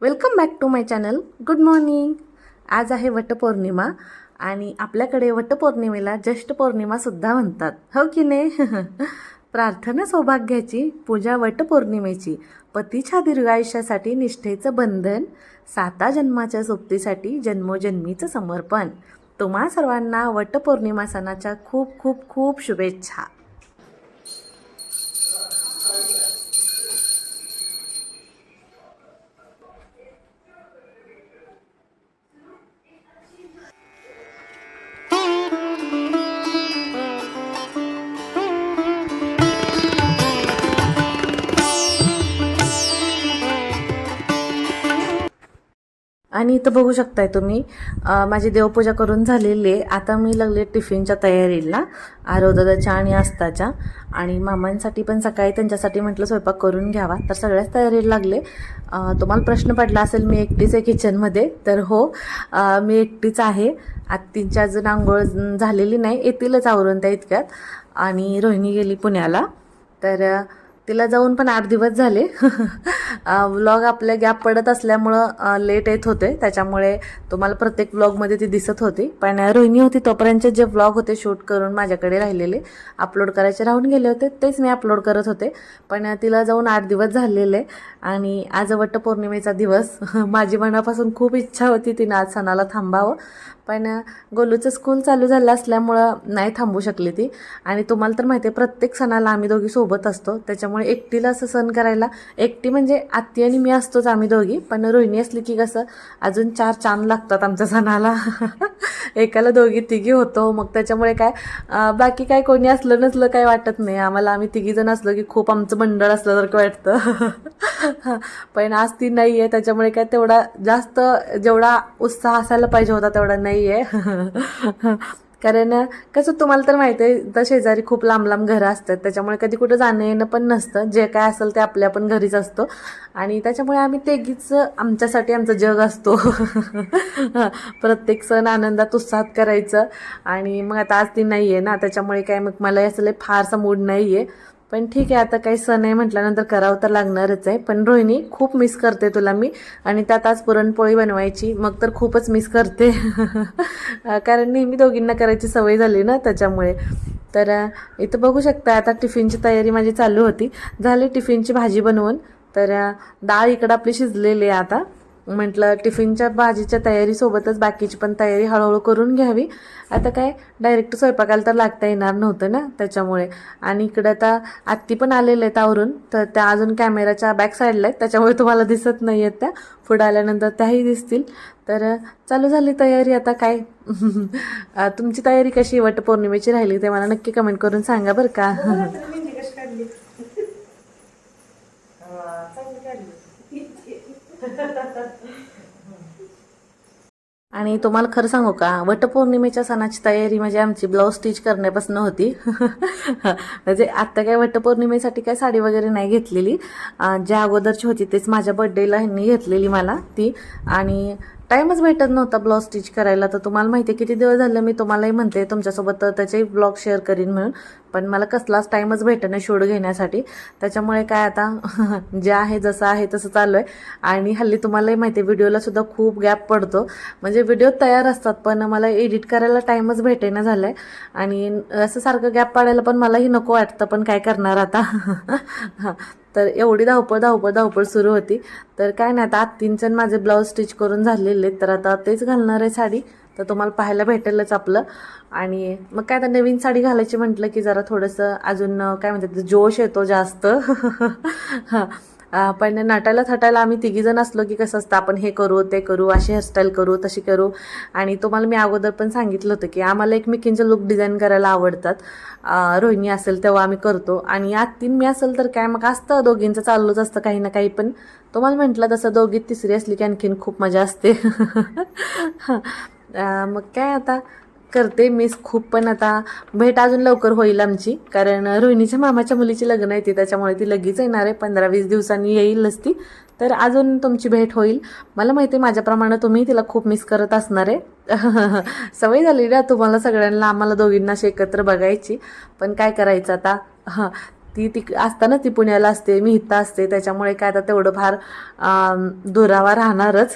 Welcome back to my channel. Good morning. आज आहे वटपौर्णिमा आणि आपल्याकडे वटपौर्णिमेला ज्येष्ठ पौर्णिमासुद्धा म्हणतात, हो की नाही? प्रार्थना सौभाग्याची, पूजा वटपौर्णिमेची, पतीच्या दीर्घायुष्यासाठी निष्ठेचं बंधन, 7 जन्माच्या सोबतीसाठी जन्मोजन्मीचं समर्पण. तुम्हा सर्वांना वटपौर्णिमा सणाच्या खूप खूप खूप शुभेच्छा. आणि इथं बघू शकताय तुम्ही माझी देवपूजा करून झालेली आहे. आता मी लागले टिफिनच्या तयारीला, आरोदाच्या आणि आस्ताच्या, आणि मामांसाठी पण सकाळी त्यांच्यासाठी म्हटलं स्वयंपाक करून घ्यावा, तर सगळ्याच तयारीला लागले. तुम्हाला प्रश्न पडला असेल मी एकटीच आहे किचनमध्ये, तर हो, मी एकटीच आहे. आत्तींची अजून आंघोळ झालेली नाही, येतीलच आवरून त्या इतक्यात. आणि रोहिणी गेली पुण्याला, तर तिला जाऊन पण 8 दिवस झाले. व्लॉग आपल्या गॅप पडत असल्यामुळं लेट येत होते, त्याच्यामुळे तुम्हाला प्रत्येक व्लॉगमध्ये ती दिसत होती. पण रोहिणी होती तोपर्यंतचे जे व्लॉग होते शूट करून माझ्याकडे राहिलेले, अपलोड करायचे राहून गेले होते, तेच मी अपलोड करत होते. पण तिला जाऊन 8 दिवस झालेले आणि आज वटपौर्णिमेचा दिवस. माझी मनापासून खूप इच्छा होती तिनं आज सणाला थांबावं, पण गोलूचं स्कूल चालू झालं असल्यामुळं नाही थांबू शकली ती. आणि तुम्हाला तर माहिती आहे, प्रत्येक सणाला आम्ही दोघी सोबत असतो, त्याच्यामुळे एकटीला असं सण करायला, एकटी म्हणजे आत्ती आणि मी असतोच आम्ही दोघी, पण रोहिणी असली की कसं अजून 4 चांद लागतात आमच्या सणाला. एकाला दोघी तिघी होतो, मग त्याच्यामुळे काय बाकी काय कोणी असलं नसलं काय वाटत नाही आम्हाला. आम्ही तिघीजण असलो की खूप आमचं मंडळ असल्यासारखं वाटतं. पण आज ती नाही आहे, त्याच्यामुळे काय तेवढा जास्त जेवढा उत्साह असायला पाहिजे होता तेवढा नाही आहे. कारण कसं तुम्हाला तर माहिती आहे, तर शेजारी खूप लांब लांब घरं असतात, त्याच्यामुळे कधी कुठं जाणं येणं पण नसतं. जे काय असेल ते आपल्या पण घरीच असतो, आणि त्याच्यामुळे आम्ही तिघीच आमच्यासाठी आमचं जग असतो. प्रत्येक सण आनंदात उत्साहात करायचं. आणि मग आता आज ती नाही आहे ना, त्याच्यामुळे काय मग मला असं फारसा मूड नाही आहे. पण ठीक आहे, आता काही सण आहे म्हटल्यानंतर करावं तर लागणारच आहे. पण रोहिणी, खूप मिस करते तुला मी, आणि त्यात आज पुरणपोळी बनवायची, मग तर खूपच मिस करते. कारण नेहमी दोघींना करायची सवय झाली ना, त्याच्यामुळे. तर इथं बघू शकता आता टिफिनची तयारी माझी चालू होती. झाली टिफिनची भाजी बनवून, तर डाळ इकडं आपली शिजलेली आहे. आता म्हटलं टिफिनच्या भाजीच्या तयारीसोबतच बाकीची पण तयारी हळूहळू करून घ्यावी. आता काय डायरेक्ट स्वयंपाकाला तर लागता येणार नव्हतं ना, त्याच्यामुळे. आणि इकडं आता आत्ती पण आलेल्या आहेत आवरून, तर त्या अजून कॅमेराच्या बॅक साईडला आहेत, त्याच्यामुळे तुम्हाला दिसत नाही आहेत. त्या पुढं आल्यानंतर त्याही दिसतील. तर चालू झाली तयारी आता काय. तुमची तयारी कशी वटपौर्णिमेची राहिली ते मला नक्की कमेंट करून सांगा बरं का. आणि तुम्हाला खरं सांगू का, वटपौर्णिमेच्या सणाची तयारी म्हणजे आमची ब्लाऊज स्टिच करण्यापासून होती. म्हणजे आत्ता काय वटपौर्णिमेसाठी काय साडी वगैरे नाही घेतलेली, ज्या अगोदरची होती तेच माझ्या बड्डेला ह्यांनी घेतलेली मला ती. आणि टाईमच भेटत नव्हता ब्लाऊज स्टिच करायला. तर तुम्हाला माहिती आहे किती दिवस झालं मी तुम्हालाही म्हणते तुमच्यासोबत त्याचेही ब्लॉग शेअर करीन म्हणून, पण मला कसलाच टाईमच भेटेना शूट घेण्यासाठी. त्याच्यामुळे काय आता जे आहे जसं आहे तसं चालू आहे. आणि हल्ली तुम्हालाही माहिती आहे व्हिडिओला सुद्धा खूप गॅप पडतो. म्हणजे व्हिडिओ तयार असतात पण मला एडिट करायला टाईमच भेटेना झालं आहे. आणि असं सारखं गॅप पाडायला पण मलाही नको वाटतं, पण काय करणार आता. तर एवढी धावपळ सुरू होती. तर काय नाही, आता आत्तींचं माझे ब्लाऊज स्टिच करून झालेले, तर आता तेच घालणार आहे साडी, तर तुम्हाला पाहायला भेटेलच आपलं. आणि मग काय, आता नवीन साडी घालायची म्हटलं की जरा थोडंसं अजून काय म्हणतात जोश येतो जास्त. हां. पण नटायला थटायला आम्ही तिघीजण असलो की कसं असतं, आपण हे करू ते करू, अशी हेअरस्टाईल करू तशी करू. आणि तुम्हाला मी अगोदर पण सांगितलं होतं की आम्हाला एकमेकींचे लुक डिझाईन करायला आवडतात. रोहिणी असेल तेव्हा आम्ही करतो, आणि आत्तीन मी असेल तर काय मग असतं, दोघींचं चालूच असतं काही ना काही. पण तुम्हाला म्हटलं तसं दोघीत तिसरी असली की आणखीन खूप मजा असते. मग काय आता करते मिस खूप. पण आता भेट अजून लवकर होईल आमची, कारण रोहिणीच्या मामाच्या मुलीची लग्न आहे ती, त्याच्यामुळे ती लगेच येणार आहे, 15-20 दिवसांनी येईलच ती. तर अजून तुमची भेट होईल. मला माहिती आहे माझ्याप्रमाणे तुम्ही तिला खूप मिस करत असणार आहे. सवय झाली ना तुम्हाला सगळ्यांना, आम्हाला दोघींना अशी एकत्र बघायची, पण काय करायचं आता. हां, ती असताना ती पुण्याला असते, मी इथं असते, त्याच्यामुळे काय आता तेवढं फार दुरावा राहणारच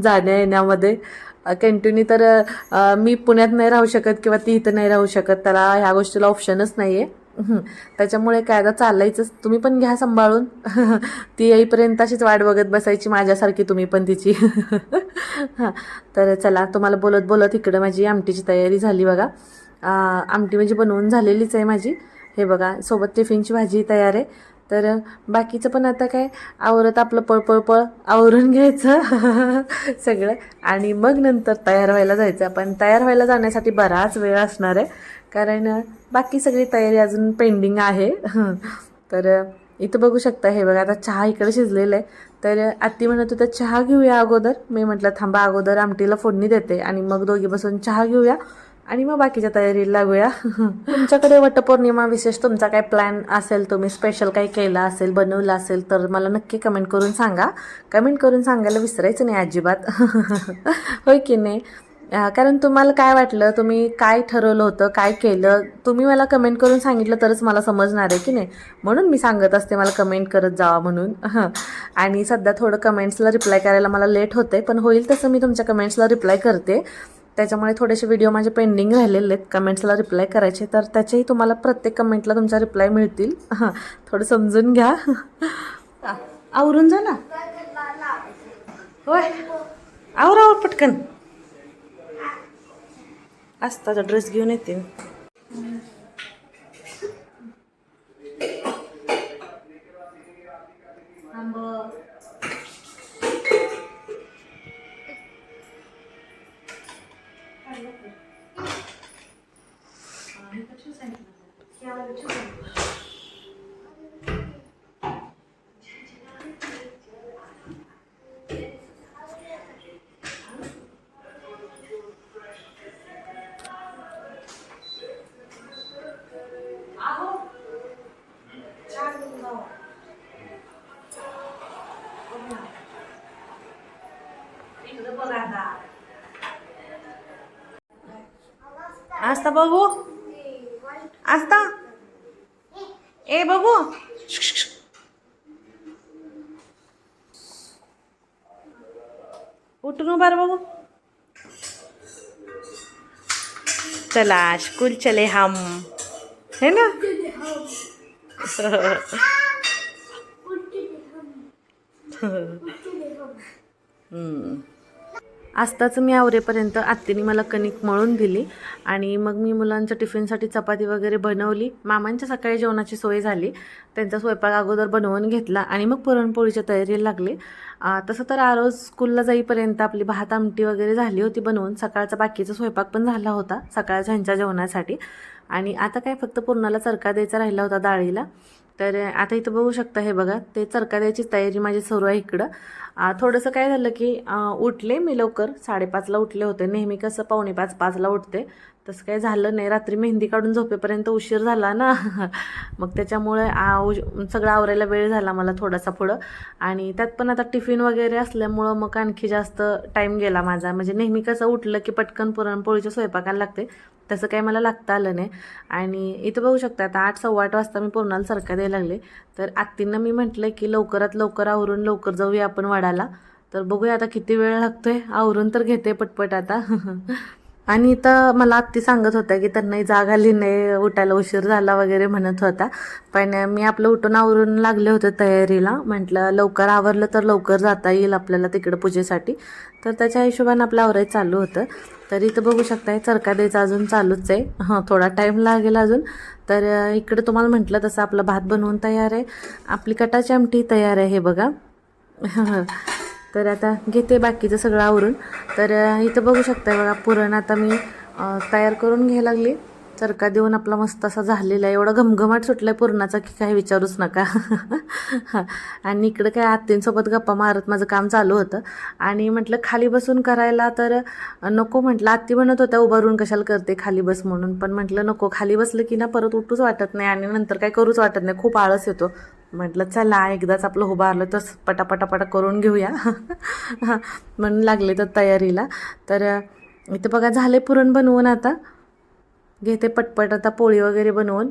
जाण्या येण्यामध्ये. कंटिन्यू तर मी पुण्यात नाही राहू शकत किंवा ती इथं नाही राहू शकत, त्याला ह्या गोष्टीला ऑप्शनच नाही आहे. त्याच्यामुळे काय आता चालायचंच. तुम्ही पण घ्या सांभाळून ती येईपर्यंत अशीच वाट बघत बसायची माझ्यासारखी तुम्ही पण तिची. हां, तर चला, तुम्हाला बोलत बोलत इकडं माझी आमटीची तयारी झाली बघा. आमटी म्हणजे बनवून झालेलीच आहे माझी. हे बघा, सोबत टिफिनची भाजी तयार आहे. तर बाकीचं पण आता काय आवरत आपलं पळ आवरून घ्यायचं सगळं आणि मग नंतर तयार व्हायला जायचं. पण तयार व्हायला जाण्यासाठी बराच वेळ असणार आहे, कारण बाकी सगळी तयारी अजून पेंडिंग आहे. तर इथं बघू शकता, हे बघा आता चहा इकडे शिजलेलं आहे. तर आत्ती म्हणत होतं चहा घेऊया अगोदर. मी म्हटलं थांबा, अगोदर आमटीला फोडणी देते आणि मग दोघी बसून चहा घेऊया आणि मग बाकीच्या तयारीला लागूया. तुमच्याकडे वटपौर्णिमा विशेष तुमचा काय प्लॅन असेल, तुम्ही स्पेशल काही केलं असेल, बनवलं असेल तर मला नक्की कमेंट करून सांगा. कमेंट करून सांगायला विसरायचं नाही अजिबात. होय की नाही? कारण तुम्हाला काय वाटलं, तुम्ही काय ठरवलं होतं, काय केलं, तुम्ही मला कमेंट करून सांगितलं तरच मला समजणार आहे की नाही. म्हणून मी सांगत असते मला कमेंट करत जावा म्हणून. आणि सध्या थोडं कमेंट्सला रिप्लाय करायला मला लेट होते, पण होईल तसं मी तुमच्या कमेंट्सला रिप्लाय करते. त्याच्यामुळे थोडेसे व्हिडिओ माझे पेंडिंग राहिलेले आहेत कमेंट्सला रिप्लाय करायचे, तर त्याचेही तुम्हाला प्रत्येक कमेंटला तुमचा रिप्लाय मिळतील. थोडं समजून घ्या. आवरून जा ना. होय, आवर पटकन. आस्ताचा ड्रेस घेऊन येते. आस्ता बघू, आस्ता ए बघू. उठून उभार बघू. चला स्कूल चले हम, है ना. आस्ताचं मी आवरेपर्यंत आत्तीने मला कणिक मळून दिली आणि मग मी मुलांच्या टिफिनसाठी चपाती वगैरे बनवली. मामांच्या सकाळी जेवणाची सोय झाली, त्यांचा स्वयंपाक अगोदर बनवून घेतला आणि मग पुरणपोळीच्या तयारीला लागले. तसं तर आरोज स्कूलला जाईपर्यंत आपली भात आमटी वगैरे झाली होती बनवून. सकाळचा बाकीचा स्वयंपाक पण झाला होता सकाळच्या ह्यांच्या जेवणासाठी. आणि आता काय फक्त पुरणाला चरका द्यायचा राहिला होता डाळीला. तर आता इथं बघू शकता, हे बघा ते चरका द्यायची तयारी माझी सुरू आहे इकडं. थोडंसं काय झालं की उठले मी लवकर, 5:30ला उठले होते. नेहमी कसं 4:45-5ला उठते, तसं काही झालं नाही. रात्री मेहंदी काढून झोपेपर्यंत उशीर झाला ना. मग त्याच्यामुळे सगळं आवरायला वेळ झाला मला थोडासा पुढं. आणि त्यात पण आता टिफिन वगैरे असल्यामुळं मग आणखी जास्त टाईम गेला माझा. म्हणजे नेहमी कसं उठलं की पटकन पुरणपोळीच्या स्वयंपाकाला लागते, तसं काही मला लागता आलं नाही. आणि इथं बघू शकता आता 8-8:15 वाजता मी पुरणाला सरका द्यायला लागले. तर आत्तींना मी म्हटलं की लवकरात लवकर आवरून लवकर जाऊया आपण वाडाला. तर बघूया आता किती वेळ लागतोय, आवरून तर घेते पटपट आता. आणि इथं मला आत्ती सांगत होत्या की त्यांनाही जाग आली नाही, उठायला उशीर झाला वगैरे म्हणत होता. पण मी आपलं उठून आवरून लागले होते तयारीला. म्हटलं लवकर आवरलं तर लवकर जाता येईल आपल्याला तिकडं पूजेसाठी. तर त्याच्या हिशोबाने आपलं आवरायचं चालू होतं. तर इथं बघू शकताय चरका द्यायचा अजून चालूच आहे. थोडा टाईम लागेल अजून. तर इकडं तुम्हाला म्हटलं तसं आपलं भात बनवून तयार आहे, आपली कटाची आमटी तयार आहे, हे बघा. तर आता घेते बाकीचं सगळं आवरून. तर इथं बघू शकताय बघा, पुरण आता मी तयार करून घ्यायला लागली. चरका देऊन आपला मस्त असा झालेला आहे. एवढा घमघमाट सुटला आहे पुरणाचा की काही विचारूच नका. आणि इकडं काय आत्तींसोबत गप्पा मारत माझं काम चालू होतं. आणि म्हटलं खाली बसून करायला तर नको, म्हटलं आत्ती म्हणत होत्या उभारून कशाला करते खाली बस म्हणून. पण म्हटलं नको, खाली बसलं की ना परत उठूच वाटत नाही आणि नंतर काय करूच वाटत नाही, खूप आळस येतो. म्हटलं चला एकदाच आपलं उभारलं तर पटापटापटा करून घेऊया. म्हणून लागले तर तयारीला. तर इथं बघा झाले पुरण बनवून आता. घेते पटपट आता पोळी वगैरे बनवून.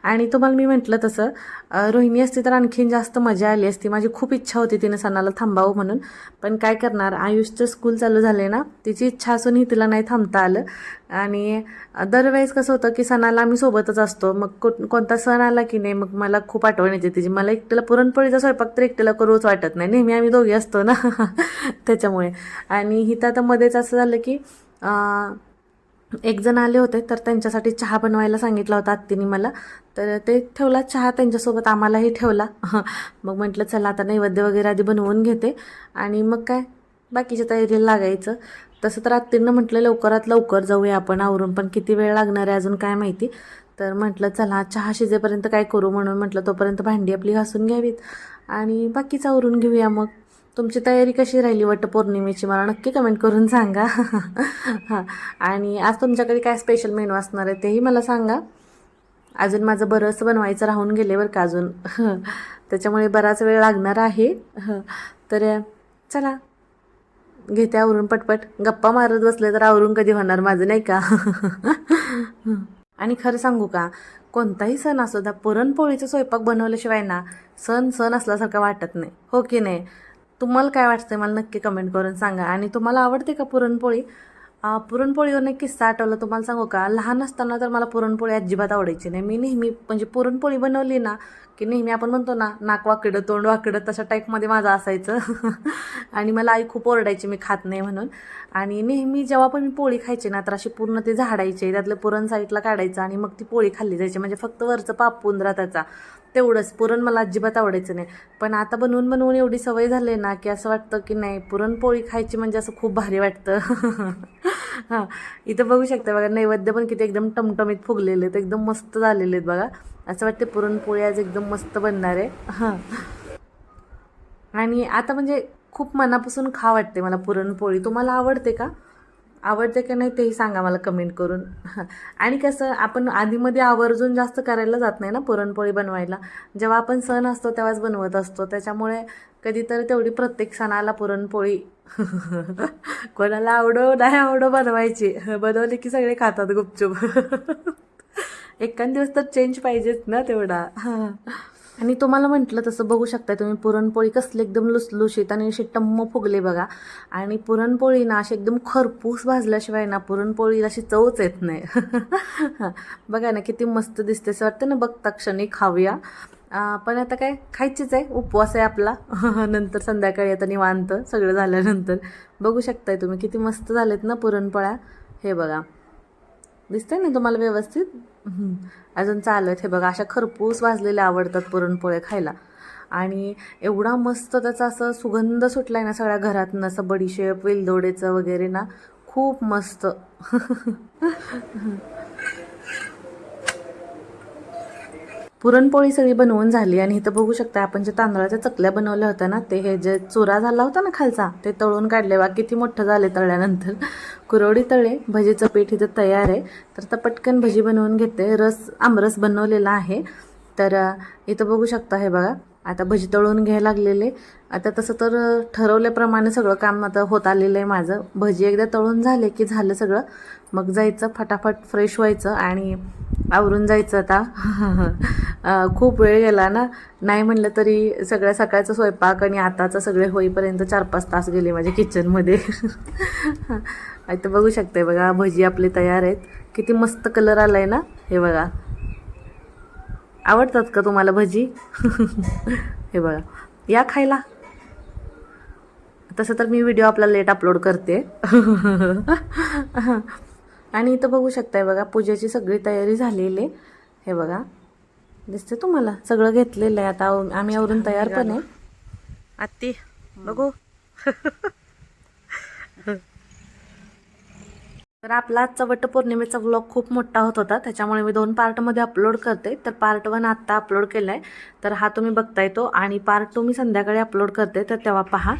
आणि तुम्हाला मी म्हटलं तसं रोहिणी असती तर आणखीन जास्त मजा आली असती. माझी खूप इच्छा होती तिने सणाला थांबावं म्हणून, पण काय करणार, आयुषचं स्कूल चालू झाले ना, तिची इच्छा असूनही तिला नाही थांबता आलं. आणि दरवेळेस कसं होतं की सणाला आम्ही सोबतच असतो, मग कोणता सण आला की नाही मग मला खूप आठवण येते तिची. मला एकटीला पुरणपोळीचा स्वयंपाक तर एकटीला करूच वाटत नाही, नेहमी आम्ही दोघी असतो ना. त्याच्यामुळे. आणि हिथं आता मध्येच असं झालं की एक जण आले होते तर त्यांच्यासाठी चहा बनवायला सांगितला होता आत्तीने मला, तर ते ठेवला चहा त्यांच्यासोबत, आम्हालाही ठेवला. मग म्हटलं चला आता नैवेद्य वगैरे आधी बनवून घेते आणि मग काय बाकीच्या तयारीला लागायचं. तसं तर आत्तीनं म्हटलं लवकरात लवकर जाऊया आपण, आवरून पण किती वेळ लागणार आहे अजून काय माहिती. तर म्हटलं चला चहा शिजेपर्यंत काय करू, म्हणून म्हटलं तोपर्यंत भांडी आपली घासून घ्यावीत आणि बाकीचं आवरून घेऊया. मग तुमची तयारी कशी राहिली वटपौर्णिमेची मला नक्की कमेंट करून सांगा. हां, आणि आज तुमच्याकडे काय स्पेशल मेनू असणार आहे तेही मला सांगा. अजून माझं बरंचसं बनवायचं राहून गेले बरं का अजून. त्याच्यामुळे बराच वेळ लागणार आहे. तर चला घेते आवरून पटपट. गप्पा मारत बसले तर आवरून कधी होणार माझं, नाही का. आणि खरं सांगू का, कोणताही सण असो द्या, पुरणपोळीचा स्वयंपाक बनवल्याशिवाय ना सण सण असल्यासारखं वाटत नाही, हो की नाही. तुम्हाला काय वाटतंय मला नक्की कमेंट करून सांगा. आणि तुम्हाला आवडते का पुरणपोळी? पुरणपोळीवर एक किस्सा आठवला तुम्हाला सांगू का. लहान असताना तर मला पुरणपोळी अजिबात आवडायची नाही. मी नेहमी म्हणजे पुरणपोळी बनवली ना की नेहमी आपण म्हणतो ना नाक वाकडं तोंड वाकडं, तशा टाईपमध्ये माझं असायचं. आणि मला आई खूप ओरडायची मी खात नाही म्हणून. आणि नेहमी जेव्हा पण मी पोळी खायची ना तर अशी पूर्ण ते झाडायचे, त्यातलं पुरण साईडला काढायचं आणि मग ती पोळी खाल्ली जायची, म्हणजे फक्त वरचं पापून त्याचा तेवढंच. पुरण मला अजिबात आवडायचं नाही. पण आता बनवून बनवून एवढी सवय झाली ना की असं वाटतं की नाही पुरणपोळी खायची म्हणजे असं खूप भारी वाटतं. हां, इथं बघू शकता बघा नैवेद्य पण किती एकदम टमटमीत फुगलेले आहेत, एकदम मस्त झालेले आहेत बघा. असं वाटते पुरणपोळी आज एकदम मस्त बनणार आहे. हां, आणि आता म्हणजे खूप मनापासून खा वाटते मला पुरणपोळी. तुम्हाला आवडते का? आवडते का नाही तेही सांगा मला कमेंट करून. आणि कसं आपण आधीमध्ये आवर्जून जास्त करायला जात नाही ना पुरणपोळी बनवायला, जेव्हा आपण सण असतो तेव्हाच बनवत असतो. त्याच्यामुळे कधीतरी तेवढी प्रत्येक सणाला पुरणपोळी कोणाला आवडो नाही आवडो बनवायची, बनवली की सगळे खातात गुपचूप. एखाद दिवस तर चेंज पाहिजेच ना तेवढा. हां, आणि तुम्हाला म्हटलं तसं बघू शकताय तुम्ही पुरणपोळी कसली एकदम लुसलुशीत आणि अशी टम्म फुगले बघा. आणि पुरणपोळी ना अशी एकदम खरपूस भाजल्याशिवाय ना पुरणपोळीला अशी चवच येत नाही. हां, बघा ना किती मस्त दिसते, असं वाटतं ना बघता क्षणी खाऊया. पण आता काय खायचीच आहे, उपवास आहे आपला. नंतर संध्याकाळी आता निवांत सगळं झाल्यानंतर. बघू शकताय तुम्ही किती मस्त झालेत ना पुरणपोळ्या. हे बघा दिसतंय ना तुम्हाला व्यवस्थित. अजून चालू आहेत हे बघा, अशा खरपूस भाजलेल्या आवडतात पुरणपोळ्या खायला. आणि एवढा मस्त त्याचा असं सुगंध सुटला आहे ना सगळ्या घरातनं, असं बडीशेप वेलदोडेचं वगैरे ना, खूप मस्त. पुरणपोळी सगळी बनवून झाली. आणि इथं बघू शकता आपण जे तांदळाच्या चकल्या बनवल्या होत्या ना, ते हे जे चुरा झाला होता ना खालचा ते तळून काढले बा, किती मोठं झाले तळल्यानंतर. कुरवडी तळे, भजीचं पीठ इथं तयार आहे. तर आता पटकन भजी बनवून घेते. आमरस बनवलेला आहे. तर इथं बघू शकता हे बघा, आता भजी तळून घ्यायला लागलेले. आता तसं तर ठरवल्याप्रमाणे सगळं काम आता होत आलेलं आहे माझं. भजी एकदा तळून झाले की झालं सगळं, मग जायचं फटाफट फ्रेश व्हायचं आणि आवरून जायचं आता. खूप वेळ गेला ना, नाही म्हणलं तरी सगळ्या सकाळचं स्वयंपाक आणि आताचं सगळे होईपर्यंत 4-5 तास गेले माझ्या किचनमध्ये. आता बघू शकते बघा भजी आपले तयार आहेत. किती मस्त कलर आला आहे ना, हे बघा. आवडतात का तुम्हाला भजी? हे बघा या खायला. तसं तर मी व्हिडिओ आपला लेट अपलोड करते. आणि इथं बघू शकताय बघा पूजेची सगळी तयारी झालेली. हे बघा दिसते तुम्हाला, सगळं घेतलेलं आहे. आता आम्ही आवरून तयार पण आहे. आत्ती बघू. तर आपला आजचा वटपौर्णिमेचा व्लॉग खूप मोठा होत होता, त्याच्यामुळे मी 2 पार्टमध्ये अपलोड करते. तर पार्ट 1 आत्ता अपलोड केला आहे, तर हा तुम्ही बघताय तो. आणि पार्ट 2 मी संध्याकाळी अपलोड करते, तर तेव्हा पहा.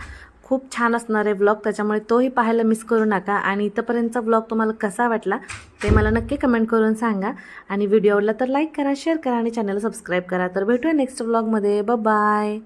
खूप छान असणार आहे व्लॉग, त्याच्यामुळे तोही पाहायला मिस करू नका. आणि इथंपर्यंतचा व्लॉग तुम्हाला कसा वाटला ते मला नक्की कमेंट करून सांगा. आणि व्हिडिओला तर लाईक करा, शेअर करा आणि चॅनल सबस्क्राईब करा. तर भेटूया नेक्स्ट व्लॉगमध्ये. बाय.